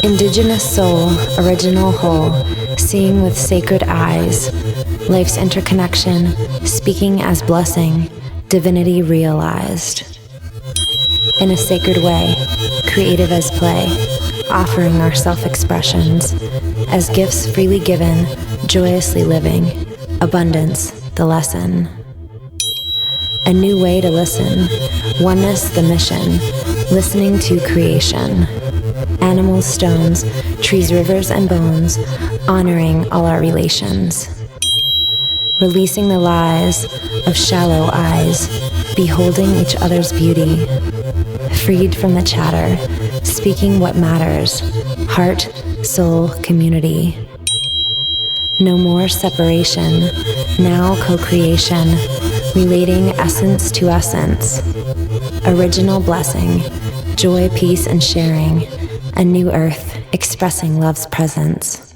Indigenous soul, original whole, seeing with sacred eyes, life's interconnection, speaking as blessing, divinity realized. In a sacred way, creative as play, offering our self-expressions, as gifts freely given, joyously living, abundance the lesson. A new way to listen, oneness the mission, listening to creation. Animals, stones, trees, rivers, and bones, honoring all our relations. Releasing the lies of shallow eyes, beholding each other's beauty. Freed from the chatter, speaking what matters, heart, soul, community. No more separation, now co-creation, relating essence to essence. Original blessing, joy, peace, and sharing. A new earth expressing love's presence.